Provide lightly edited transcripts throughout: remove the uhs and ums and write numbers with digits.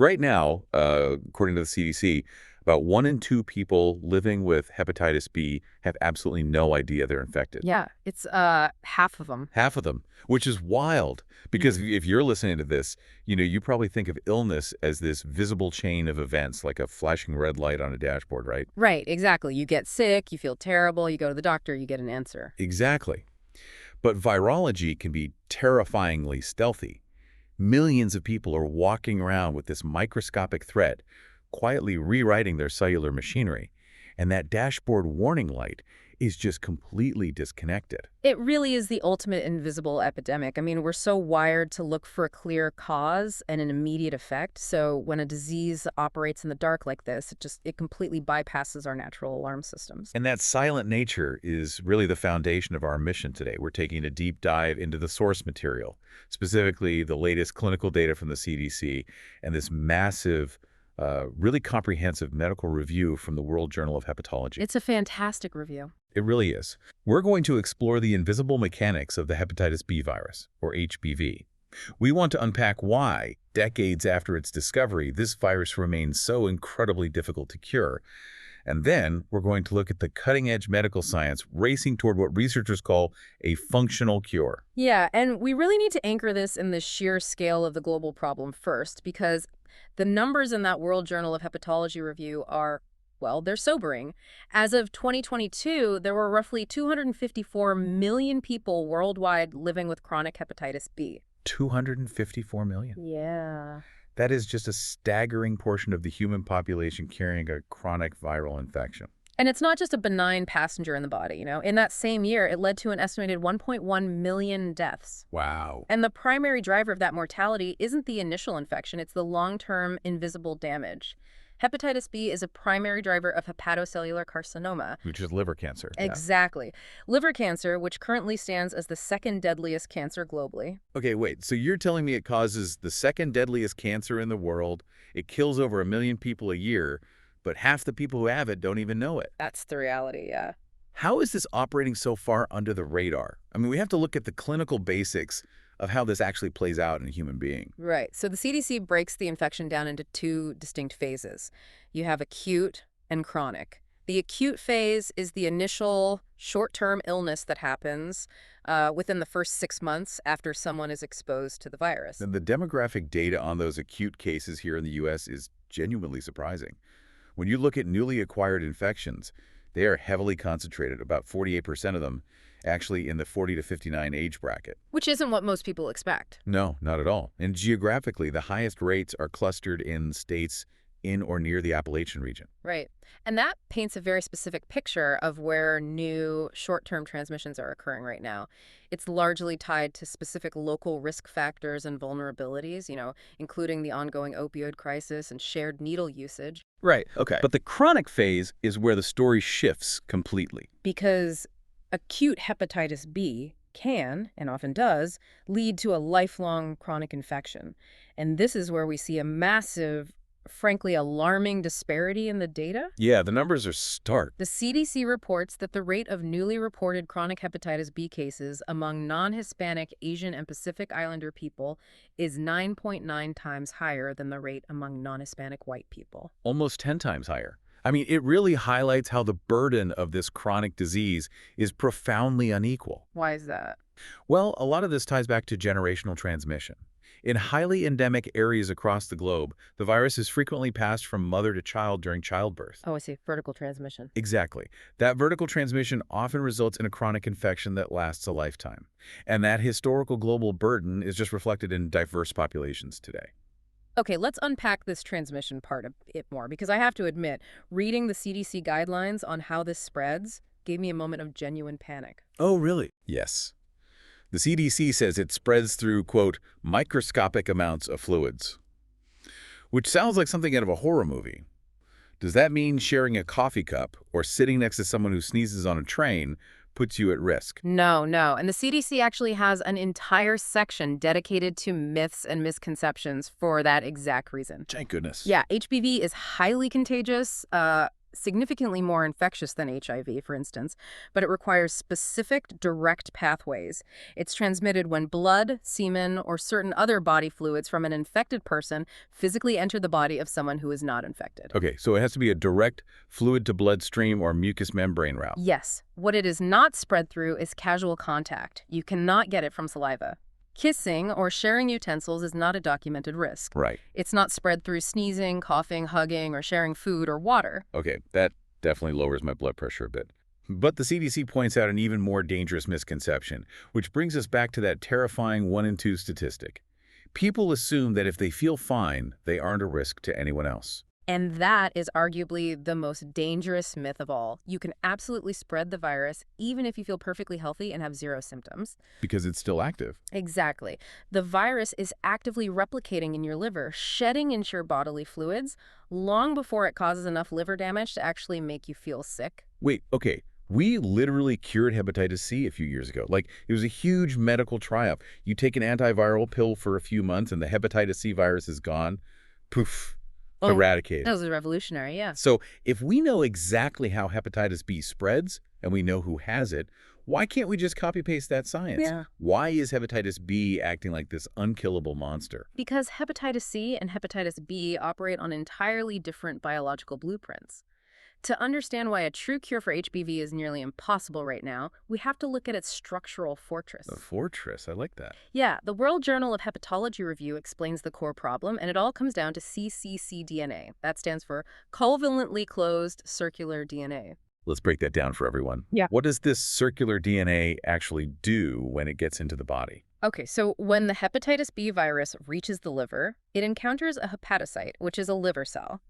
Right now, according to the CDC, about 1 in 2 people living with hepatitis B have absolutely no idea they're infected. Yeah, it's half of them. Half of them, which is wild, because if you're listening to this, you probably think of illness as this visible chain of events, like a flashing red light on a dashboard, right? Right, exactly. You get sick, you feel terrible, you go to the doctor, you get an answer. Exactly. But virology can be terrifyingly stealthy. Millions of people are walking around with this microscopic threat, quietly rewriting their cellular machinery, and that dashboard warning light is just completely disconnected. It really is the ultimate invisible epidemic. I mean, we're so wired to look for a clear cause and an immediate effect. So when a disease operates in the dark like this, it completely bypasses our natural alarm systems. And that silent nature is really the foundation of our mission today. We're taking a deep dive into the source material, specifically the latest clinical data from the CDC and this massive, really comprehensive medical review from the World Journal of Hepatology. It's a fantastic review. It really is. We're going to explore the invisible mechanics of the hepatitis B virus, or HBV. We want to unpack why, decades after its discovery, this virus remains so incredibly difficult to cure. And then we're going to look at the cutting-edge medical science racing toward what researchers call a functional cure. Yeah, and we really need to anchor this in the sheer scale of the global problem first, because the numbers in that World Journal of Hepatology review are, well, they're sobering. As of 2022, there were roughly 254 million people worldwide living with chronic hepatitis B. 254 million. Yeah. That is just a staggering portion of the human population carrying a chronic viral infection. And it's not just a benign passenger in the body, In that same year, it led to an estimated 1.1 million deaths. Wow. And the primary driver of that mortality isn't the initial infection, it's the long-term invisible damage. Hepatitis B is a primary driver of hepatocellular carcinoma. Which is liver cancer. Exactly. Liver cancer, which currently stands as the second deadliest cancer globally. Okay, wait. So you're telling me it causes the second deadliest cancer in the world, it kills over 1 million people a year, but half the people who have it don't even know it. That's the reality, yeah. How is this operating so far under the radar? I mean, we have to look at the clinical basics of how this actually plays out in a human being. Right. So the CDC breaks the infection down into two distinct phases. You have acute and chronic. The acute phase is the initial short-term illness that happens within the first 6 months after someone is exposed to the virus. And the demographic data on those acute cases here in the U.S. is genuinely surprising. When you look at newly acquired infections, they are heavily concentrated, about 48% of them, actually in the 40 to 59 age bracket. Which isn't what most people expect. No, not at all. And geographically, the highest rates are clustered in states in or near the Appalachian region. Right. And that paints a very specific picture of where new short-term transmissions are occurring right now. It's largely tied to specific local risk factors and vulnerabilities, including the ongoing opioid crisis and shared needle usage. Right. Okay. But the chronic phase is where the story shifts completely. Because acute hepatitis B can, and often does, lead to a lifelong chronic infection. And this is where we see a massive, frankly alarming disparity in the data. Yeah, the numbers are stark. The CDC reports that the rate of newly reported chronic hepatitis B cases among non-Hispanic, Asian, and Pacific Islander people is 9.9 times higher than the rate among non-Hispanic white people. Almost 10 times higher. I mean, it really highlights how the burden of this chronic disease is profoundly unequal. Why is that? Well, a lot of this ties back to generational transmission. In highly endemic areas across the globe, the virus is frequently passed from mother to child during childbirth. Oh, I see. Vertical transmission. Exactly. That vertical transmission often results in a chronic infection that lasts a lifetime. And that historical global burden is just reflected in diverse populations today. Okay, let's unpack this transmission part a bit more, because I have to admit, reading the CDC guidelines on how this spreads gave me a moment of genuine panic. Oh, really? Yes. The CDC says it spreads through, quote, microscopic amounts of fluids, which sounds like something out of a horror movie. Does that mean sharing a coffee cup or sitting next to someone who sneezes on a train puts you at risk? No. And the CDC actually has an entire section dedicated to myths and misconceptions for that exact reason. Thank goodness. Yeah, HBV is highly contagious, significantly more infectious than HIV, for instance, but it requires specific direct pathways. It's transmitted when blood, semen, or certain other body fluids from an infected person physically enter the body of someone who is not infected. Okay, so it has to be a direct fluid-to-blood stream or mucous membrane route. Yes. What it is not spread through is casual contact. You cannot get it from saliva. Kissing or sharing utensils is not a documented risk. Right. It's not spread through sneezing, coughing, hugging, or sharing food or water. Okay, that definitely lowers my blood pressure a bit. But the CDC points out an even more dangerous misconception, which brings us back to that terrifying 1 in 2 statistic. People assume that if they feel fine, they aren't a risk to anyone else. And that is arguably the most dangerous myth of all. You can absolutely spread the virus even if you feel perfectly healthy and have 0 symptoms. Because it's still active. Exactly. The virus is actively replicating in your liver, shedding into your bodily fluids long before it causes enough liver damage to actually make you feel sick. Wait, okay. We literally cured hepatitis C a few years ago. Like, it was a huge medical triumph. You take an antiviral pill for a few months and the hepatitis C virus is gone. Poof. Eradicated. That was revolutionary, yeah. So if we know exactly how hepatitis B spreads and we know who has it, why can't we just copy-paste that science? Yeah. Why is hepatitis B acting like this unkillable monster? Because hepatitis C and hepatitis B operate on entirely different biological blueprints. To understand why a true cure for HBV is nearly impossible right now, we have to look at its structural fortress. A fortress, I like that. Yeah, the World Journal of Hepatology Review explains the core problem, and it all comes down to cccDNA. That stands for covalently closed circular DNA. Let's break that down for everyone. Yeah. What does this circular DNA actually do when it gets into the body? Okay, so when the hepatitis B virus reaches the liver, it encounters a hepatocyte, which is a liver cell.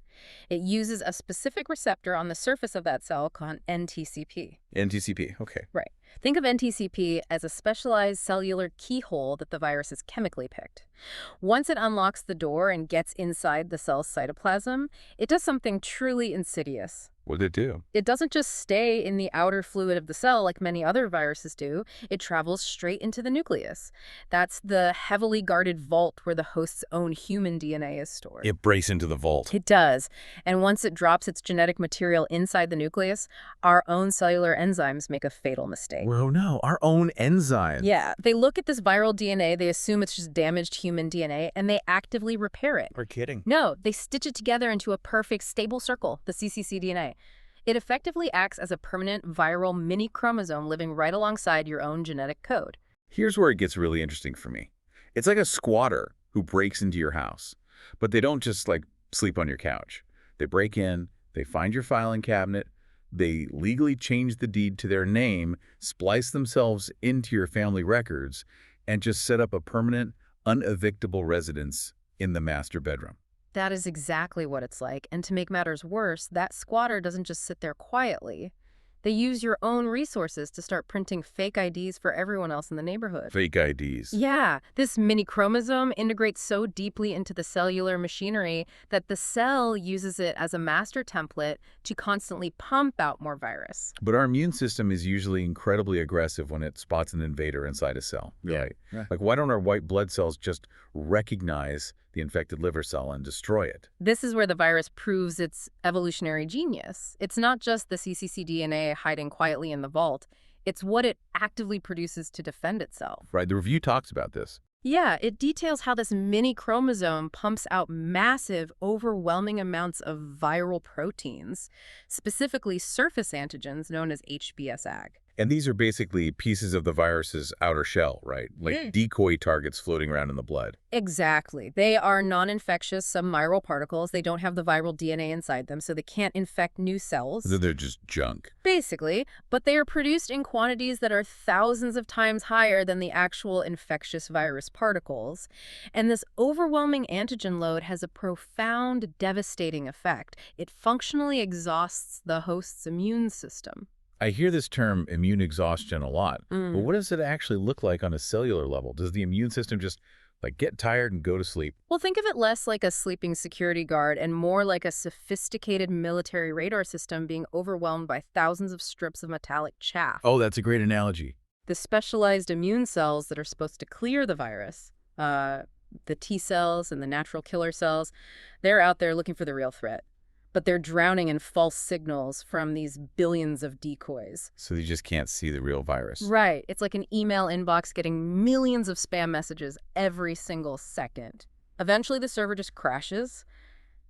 It uses a specific receptor on the surface of that cell called NTCP. NTCP, okay. Right. Think of NTCP as a specialized cellular keyhole that the virus has chemically picked. Once it unlocks the door and gets inside the cell's cytoplasm, it does something truly insidious. What did it do? It doesn't just stay in the outer fluid of the cell like many other viruses do. It travels straight into the nucleus. That's the heavily guarded vault where the host's own human DNA is stored. It breaks into the vault. It does. And once it drops its genetic material inside the nucleus, our own cellular enzymes make a fatal mistake. Whoa, no, our own enzymes. Yeah, they look at this viral DNA, they assume it's just damaged human DNA, and they actively repair it. We're kidding. No, they stitch it together into a perfect stable circle, the cccDNA. It effectively acts as a permanent viral mini chromosome living right alongside your own genetic code. Here's where it gets really interesting for me. It's like a squatter who breaks into your house, but they don't just like sleep on your couch. They break in, they find your filing cabinet, they legally change the deed to their name, splice themselves into your family records, and just set up a permanent, unevictable residence in the master bedroom. That is exactly what it's like. And to make matters worse, that squatter doesn't just sit there quietly. They use your own resources to start printing fake IDs for everyone else in the neighborhood. Fake IDs. Yeah, this mini chromosome integrates so deeply into the cellular machinery that the cell uses it as a master template to constantly pump out more virus. But our immune system is usually incredibly aggressive when it spots an invader inside a cell. Yeah. Right. Like, why don't our white blood cells just recognize the infected liver cell and destroy it? This is where the virus proves its evolutionary genius. It's not just the cccDNA hiding quietly in the vault. It's what it actively produces to defend itself. Right. The review talks about this. Yeah, it details how this mini chromosome pumps out massive, overwhelming amounts of viral proteins, specifically surface antigens known as HBsAg. And these are basically pieces of the virus's outer shell, right? Like decoy targets floating around in the blood. Exactly. They are non-infectious subviral particles. They don't have the viral DNA inside them, so they can't infect new cells. They're just junk. Basically, but they are produced in quantities that are thousands of times higher than the actual infectious virus particles. And this overwhelming antigen load has a profound, devastating effect. It functionally exhausts the host's immune system. I hear this term immune exhaustion a lot, but what does it actually look like on a cellular level? Does the immune system just like get tired and go to sleep? Well, think of it less like a sleeping security guard and more like a sophisticated military radar system being overwhelmed by thousands of strips of metallic chaff. Oh, that's a great analogy. The specialized immune cells that are supposed to clear the virus, the T cells and the natural killer cells, they're out there looking for the real threat. but they're drowning in false signals from these billions of decoys. So you just can't see the real virus. Right. It's like an email inbox getting millions of spam messages every single second. Eventually, the server just crashes.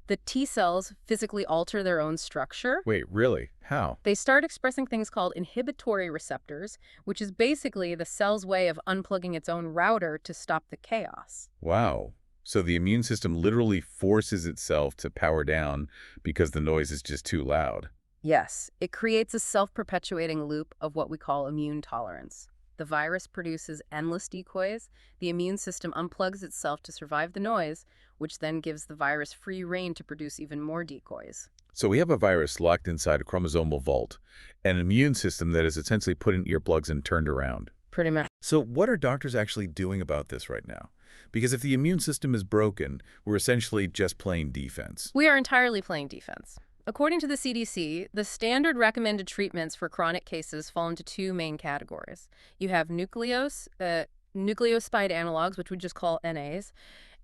The T cells physically alter their own structure. Wait, really? How? They start expressing things called inhibitory receptors, which is basically the cell's way of unplugging its own router to stop the chaos. Wow. So the immune system literally forces itself to power down because the noise is just too loud. Yes, it creates a self-perpetuating loop of what we call immune tolerance. The virus produces endless decoys, the immune system unplugs itself to survive the noise, which then gives the virus free rein to produce even more decoys. So we have a virus locked inside a chromosomal vault, and an immune system that is essentially put in earplugs and turned around. Pretty much. So what are doctors actually doing about this right now? Because if the immune system is broken, we're essentially just playing defense. We are entirely playing defense. According to the CDC, the standard recommended treatments for chronic cases fall into two main categories. You have nucleoside analogs, which we just call NAs,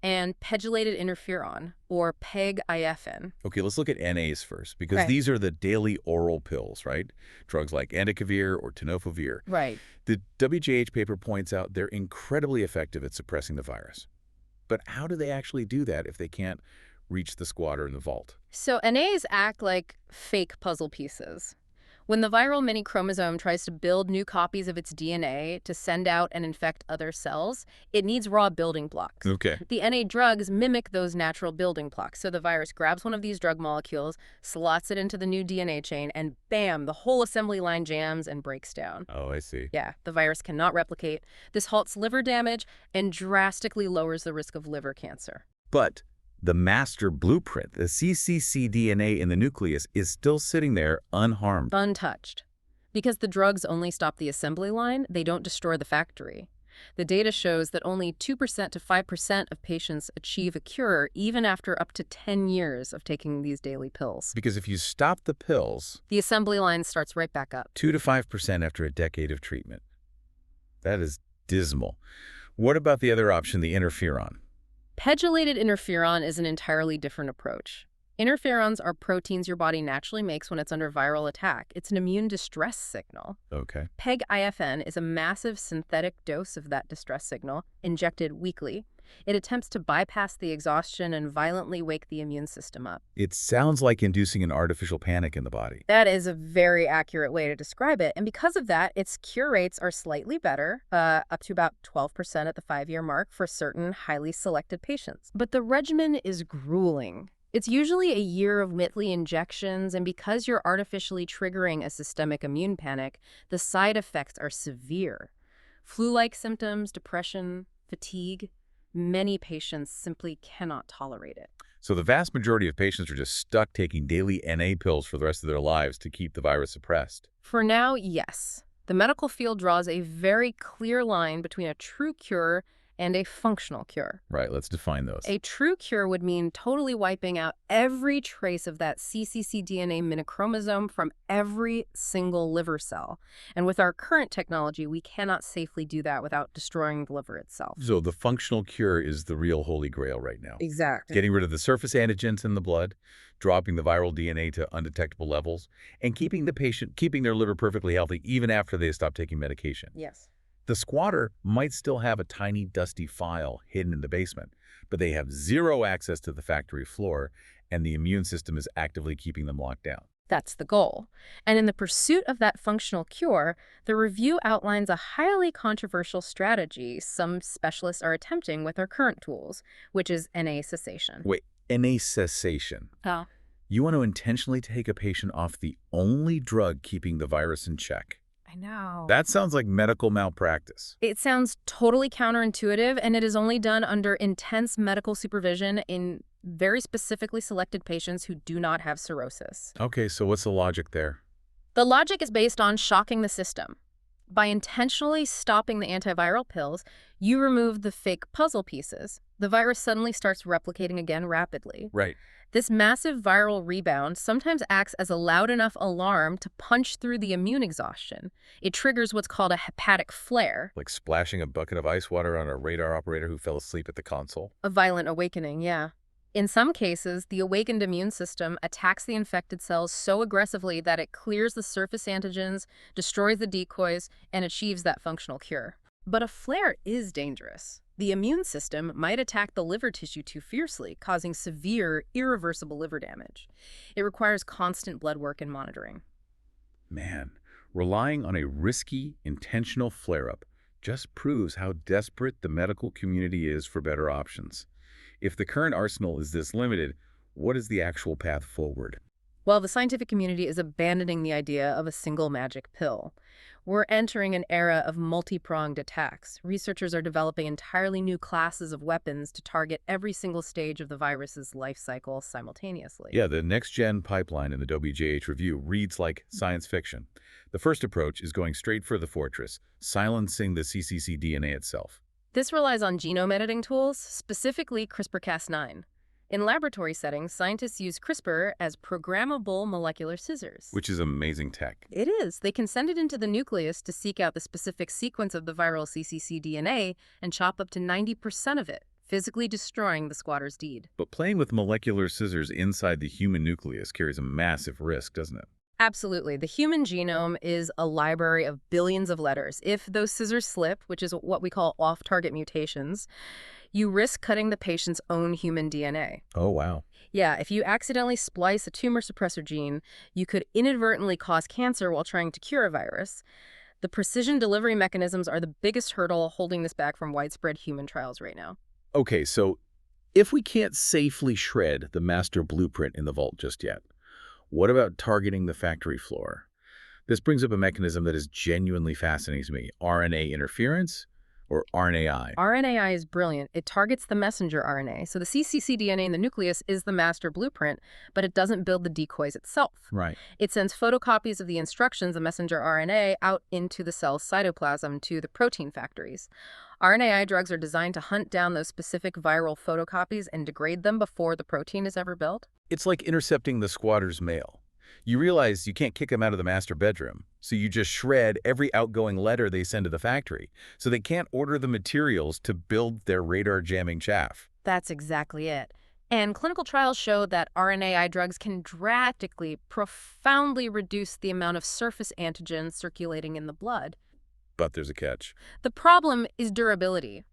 and pegylated interferon, or PEG-IFN. Okay, let's look at NAs first, because Right. these are the daily oral pills, right? Drugs like entecavir or tenofovir. Right. The WJH paper points out they're incredibly effective at suppressing the virus. But how do they actually do that if they can't reach the squatter in the vault? So NAs act like fake puzzle pieces. When the viral mini-chromosome tries to build new copies of its DNA to send out and infect other cells, it needs raw building blocks. Okay. The NA drugs mimic those natural building blocks. So the virus grabs one of these drug molecules, slots it into the new DNA chain, and bam, the whole assembly line jams and breaks down. Oh, I see. Yeah, the virus cannot replicate. This halts liver damage and drastically lowers the risk of liver cancer. But the master blueprint, the cccDNA in the nucleus, is still sitting there unharmed. Untouched. Because the drugs only stop the assembly line, they don't destroy the factory. The data shows that only 2% to 5% of patients achieve a cure even after up to 10 years of taking these daily pills. Because if you stop the pills, The assembly line starts right back up. 2 to 5% after a decade of treatment. That is dismal. What about the other option, the interferon? Pegylated interferon is an entirely different approach. Interferons are proteins your body naturally makes when it's under viral attack. It's an immune distress signal. Okay. PEG-IFN is a massive synthetic dose of that distress signal, injected weekly. It attempts to bypass the exhaustion and violently wake the immune system up. It sounds like inducing an artificial panic in the body. That is a very accurate way to describe it. And because of that, its cure rates are slightly better, up to about 12% at the 5-year mark for certain highly selected patients. But the regimen is grueling. It's usually a year of monthly injections, and because you're artificially triggering a systemic immune panic, the side effects are severe. Flu-like symptoms, depression, fatigue. Many patients simply cannot tolerate it. So the vast majority of patients are just stuck taking daily NA pills for the rest of their lives to keep the virus suppressed. For now, yes. The medical field draws a very clear line between a true cure and a functional cure. Right, let's define those. A true cure would mean totally wiping out every trace of that cccDNA minichromosome from every single liver cell. And with our current technology, we cannot safely do that without destroying the liver itself. So the functional cure is the real holy grail right now. Exactly. Getting rid of the surface antigens in the blood, dropping the viral DNA to undetectable levels, and keeping their liver perfectly healthy even after they stop taking medication. Yes. The squatter might still have a tiny dusty file hidden in the basement, but they have zero access to the factory floor, and the immune system is actively keeping them locked down. That's the goal. And in the pursuit of that functional cure, the review outlines a highly controversial strategy some specialists are attempting with our current tools, which is NA cessation. Wait, NA cessation. Oh. You want to intentionally take a patient off the only drug keeping the virus in check. I know. That sounds like medical malpractice. It sounds totally counterintuitive, and it is only done under intense medical supervision in very specifically selected patients who do not have cirrhosis. Okay, so what's the logic there? The logic is based on shocking the system. By intentionally stopping the antiviral pills, you remove the fake puzzle pieces. The virus suddenly starts replicating again rapidly. Right. This massive viral rebound sometimes acts as a loud enough alarm to punch through the immune exhaustion. It triggers what's called a hepatic flare. Like splashing a bucket of ice water on a radar operator who fell asleep at the console. A violent awakening, yeah. In some cases, the awakened immune system attacks the infected cells so aggressively that it clears the surface antigens, destroys the decoys, and achieves that functional cure. But a flare is dangerous. The immune system might attack the liver tissue too fiercely, causing severe, irreversible liver damage. It requires constant blood work and monitoring. Man, relying on a risky, intentional flare-up just proves how desperate the medical community is for better options. If the current arsenal is this limited, what is the actual path forward? Well, the scientific community is abandoning the idea of a single magic pill. We're entering an era of multi-pronged attacks. Researchers are developing entirely new classes of weapons to target every single stage of the virus's life cycle simultaneously. Yeah, the next-gen pipeline in the WJH review reads like science fiction. The first approach is going straight for the fortress, silencing the cccDNA itself. This relies on genome editing tools, specifically CRISPR-Cas9. In laboratory settings, scientists use CRISPR as programmable molecular scissors. Which is amazing tech. It is. They can send it into the nucleus to seek out the specific sequence of the viral cccDNA and chop up to 90% of it, physically destroying the squatter's deed. But playing with molecular scissors inside the human nucleus carries a massive risk, doesn't it? Absolutely. The human genome is a library of billions of letters. If those scissors slip, which is what we call off-target mutations, you risk cutting the patient's own human DNA. Oh, wow. Yeah, if you accidentally splice a tumor suppressor gene, you could inadvertently cause cancer while trying to cure a virus. The precision delivery mechanisms are the biggest hurdle holding this back from widespread human trials right now. Okay, so if we can't safely shred the master blueprint in the vault just yet, what about targeting the factory floor? This brings up a mechanism that is genuinely fascinating to me. RNA interference or RNAi? RNAi is brilliant. It targets the messenger RNA. So the cccDNA in the nucleus is the master blueprint, but it doesn't build the decoys itself. Right. It sends photocopies of the instructions, the messenger RNA, out into the cell's cytoplasm to the protein factories. RNAi drugs are designed to hunt down those specific viral photocopies and degrade them before the protein is ever built. It's like intercepting the squatter's mail. You realize you can't kick them out of the master bedroom, so you just shred every outgoing letter they send to the factory, so they can't order the materials to build their radar-jamming chaff. That's exactly it. And clinical trials show that RNAi drugs can drastically, profoundly reduce the amount of surface antigens circulating in the blood. But there's a catch. The problem is durability.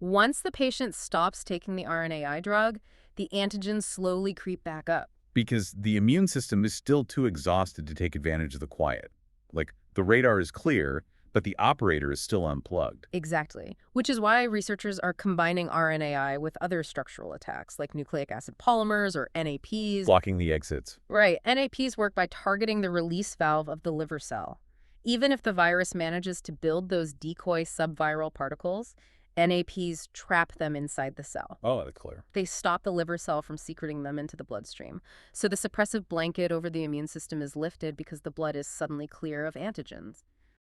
Once the patient stops taking the RNAi drug, the antigens slowly creep back up. Because the immune system is still too exhausted to take advantage of the quiet. Like, the radar is clear, but the operator is still unplugged. Exactly. Which is why researchers are combining RNAi with other structural attacks, like nucleic acid polymers or NAPs. Blocking the exits. Right. NAPs work by targeting the release valve of the liver cell. Even if the virus manages to build those decoy subviral particles, NAPs trap them inside the cell. Oh, that's clear. They stop the liver cell from secreting them into the bloodstream. So the suppressive blanket over the immune system is lifted because the blood is suddenly clear of antigens.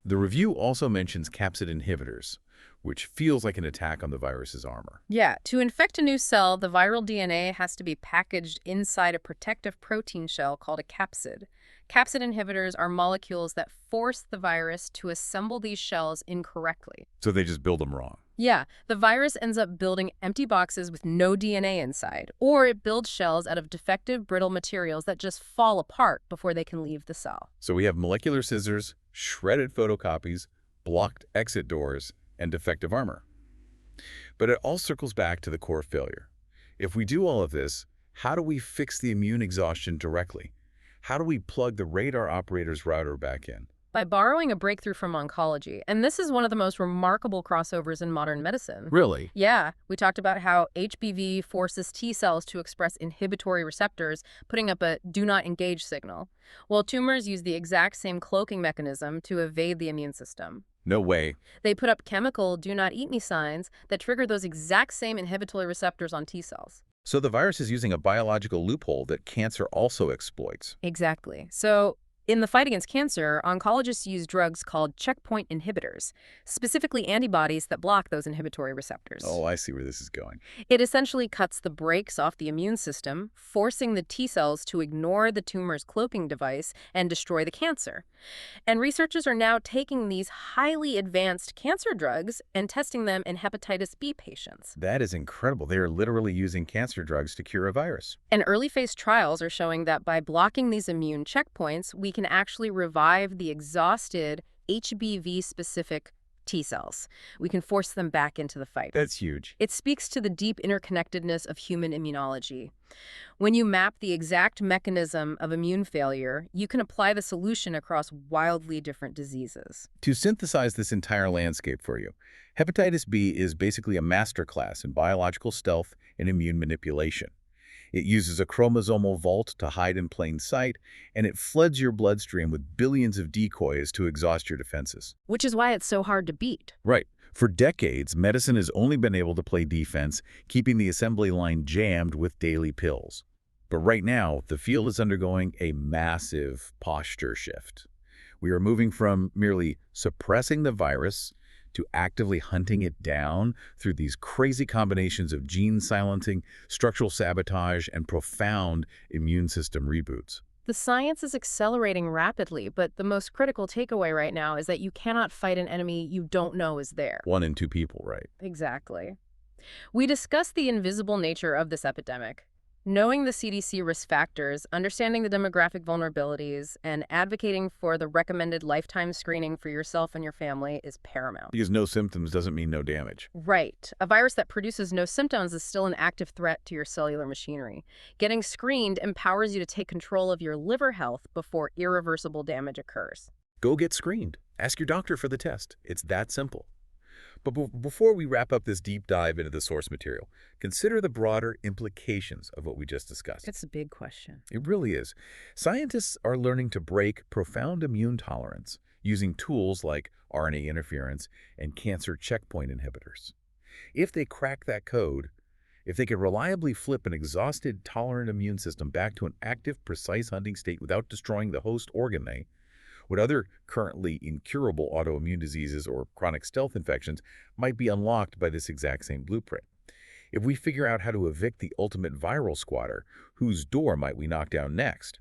The review also mentions capsid inhibitors, which feels like an attack on the virus's armor. Yeah, to infect a new cell, the viral DNA has to be packaged inside a protective protein shell called a capsid. Capsid inhibitors are molecules that force the virus to assemble these shells incorrectly. So they just build them wrong. Yeah, the virus ends up building empty boxes with no DNA inside, or it builds shells out of defective, brittle materials that just fall apart before they can leave the cell. So we have molecular scissors, shredded photocopies, blocked exit doors, and defective armor. But it all circles back to the core failure. If we do all of this, how do we fix the immune exhaustion directly? How do we plug the radar operator's router back in? By borrowing a breakthrough from oncology. And this is one of the most remarkable crossovers in modern medicine. Really? Yeah, we talked about how HBV forces T cells to express inhibitory receptors, putting up a do not engage signal. Well, tumors use the exact same cloaking mechanism to evade the immune system. No way. They put up chemical do not eat me signs that trigger those exact same inhibitory receptors on T cells. So the virus is using a biological loophole that cancer also exploits. Exactly. So In the fight against cancer, oncologists use drugs called checkpoint inhibitors, specifically antibodies that block those inhibitory receptors. Oh, I see where this is going. It essentially cuts the brakes off the immune system, forcing the T cells to ignore the tumor's cloaking device and destroy the cancer. And researchers are now taking these highly advanced cancer drugs and testing them in hepatitis B patients. That is incredible. They are literally using cancer drugs to cure a virus. And early phase trials are showing that by blocking these immune checkpoints, we can actually revive the exhausted HBV-specific T cells. We can force them back into the fight. That's huge. It speaks to the deep interconnectedness of human immunology. When you map the exact mechanism of immune failure, you can apply the solution across wildly different diseases. To synthesize this entire landscape for you, hepatitis B is basically a masterclass in biological stealth and immune manipulation. It uses a chromosomal vault to hide in plain sight, and it floods your bloodstream with billions of decoys to exhaust your defenses. Which is why it's so hard to beat. Right. For decades, medicine has only been able to play defense, keeping the assembly line jammed with daily pills. But right now, the field is undergoing a massive posture shift. We are moving from merely suppressing the virus to actively hunting it down through these crazy combinations of gene silencing, structural sabotage, and profound immune system reboots. The science is accelerating rapidly, but the most critical takeaway right now is that you cannot fight an enemy you don't know is there. 1 in 2 people, right? Exactly. We discussed the invisible nature of this epidemic. Knowing the CDC risk factors, understanding the demographic vulnerabilities, and advocating for the recommended lifetime screening for yourself and your family is paramount. Because no symptoms doesn't mean no damage. Right. A virus that produces no symptoms is still an active threat to your cellular machinery. Getting screened empowers you to take control of your liver health before irreversible damage occurs. Go get screened. Ask your doctor for the test. It's that simple. But before we wrap up this deep dive into the source material, consider the broader implications of what we just discussed. It's a big question. It really is. Scientists are learning to break profound immune tolerance using tools like RNA interference and cancer checkpoint inhibitors. If they crack that code, if they can reliably flip an exhausted, tolerant immune system back to an active, precise hunting state without destroying the host organ, what other currently incurable autoimmune diseases or chronic stealth infections might be unlocked by this exact same blueprint? If we figure out how to evict the ultimate viral squatter, whose door might we knock down next?